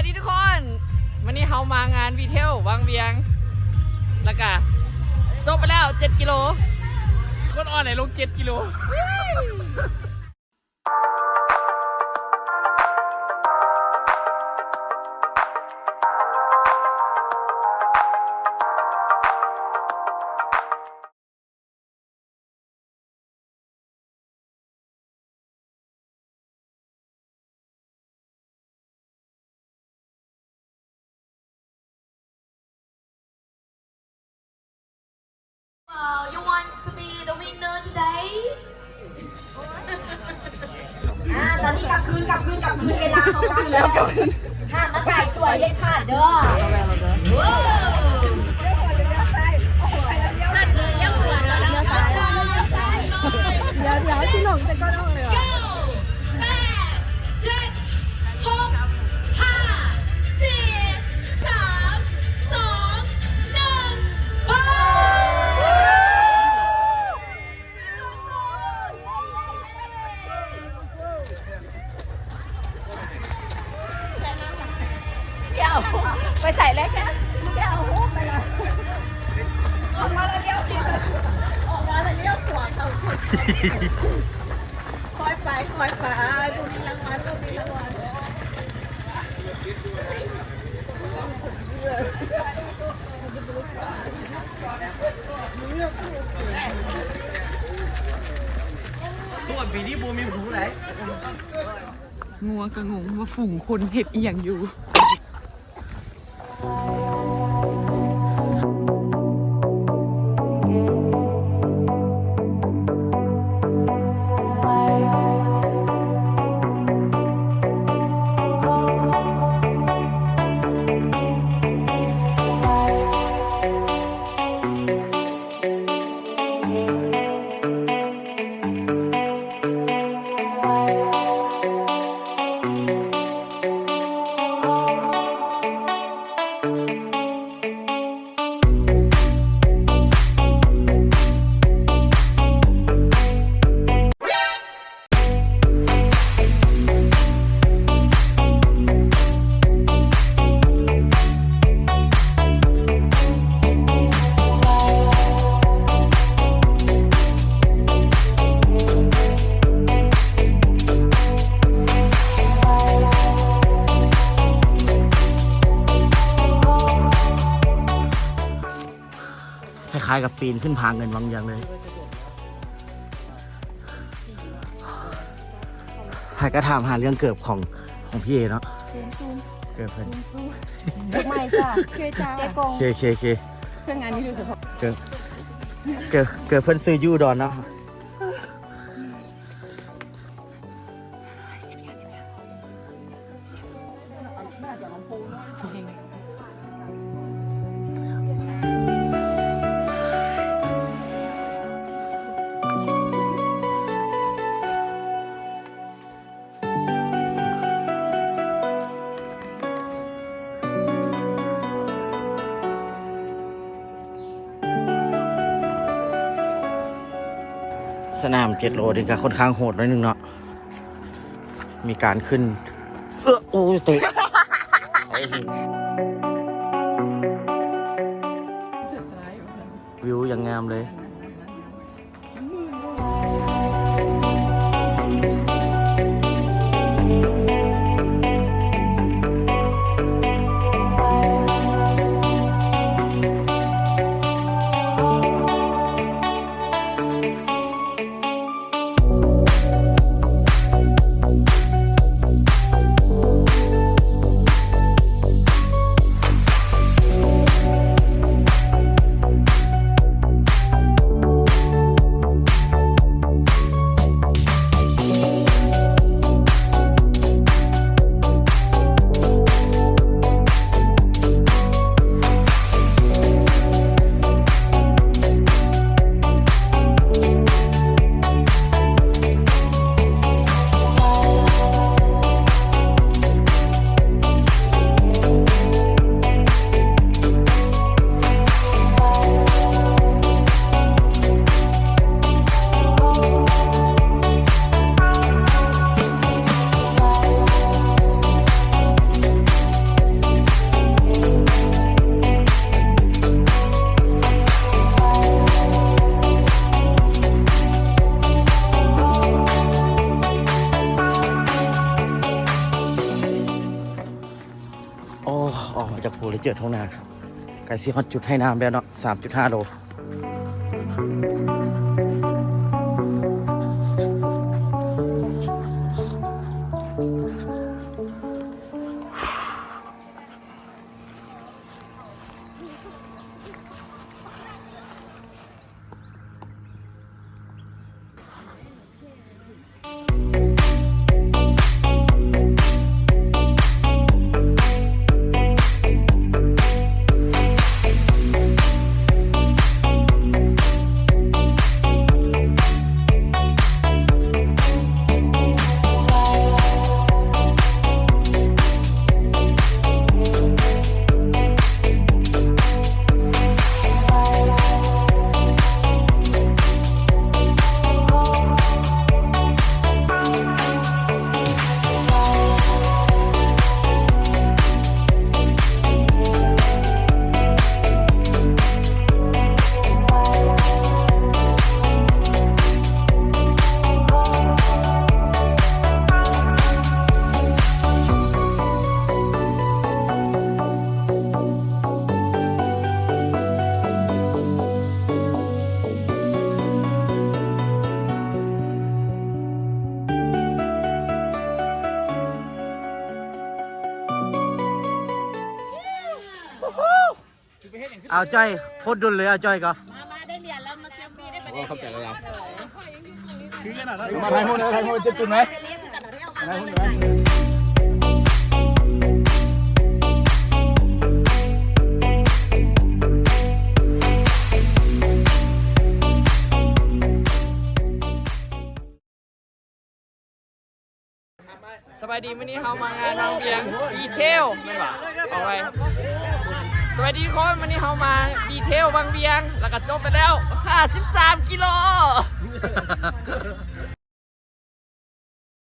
ดีทุกคนวันนี้เขามางานวีเทลวางเวียงแล้วก็จบไปแล้ว7 กิโลคนอ่อนไหนลง7 กิโลYou want to be the winner today ตอนนี้กลับคืนเวลาเขาไปแล้วห้ามมาไก่จ่วยเด็ดขาดเด้อเดี๋ยวที่หลงจะก็ต้องเลยไปใส่เลยแค่แก้วไปเลยออกมาแล้วเลี้ยวขวาเขาคอยไปดูมีรางวัลก็มีรางวัลตัวปีนี้บูมีหูไหนงัวกระงงว่าฝูงคนเห็ดเอียงอยู่คล้ายๆกับปีนขึ้นพางเงินบางอย่างเลยใครก็ถามหาเรื่องเกิบของพี่เอเนาะเกิบเพื่อน ไม่จ้ะเคยจ้าแกง เค เพื่องานนี้คือเกิบเพื่อนซื้อยูดอนเนาะสนาม7 โลนี่ก็ค่อนข้างโหดหน่อยนึงเนาะมีการขึ้นโอ้ยเตะวิวอย่างงามเลย ผู้เลยเจอท้องนาไก่ซีฮอตจุดให้น้ำแล้วเนาะ3.5 โลเอาจ้อยโคตรดุลเลยเอาจ้อยก็ มาได้เรียนแล้วมาเตรียมปีได้ไปได้ เข้าใจแล้ว มาไทยหุ่นไทยหุ่นจะจุดไหม เรียกคือกันเราได้เอามา ไทย ได้ หุ่น เล ไหม ย สบายดีวันนี้เขามางานบางเวียงดีเทลไม่หรอเอาไว้สวัสดีทุกคนวันนี้เขามาดีเทลบางเวียงแล้วก็จบไปแล้ว53 กิโล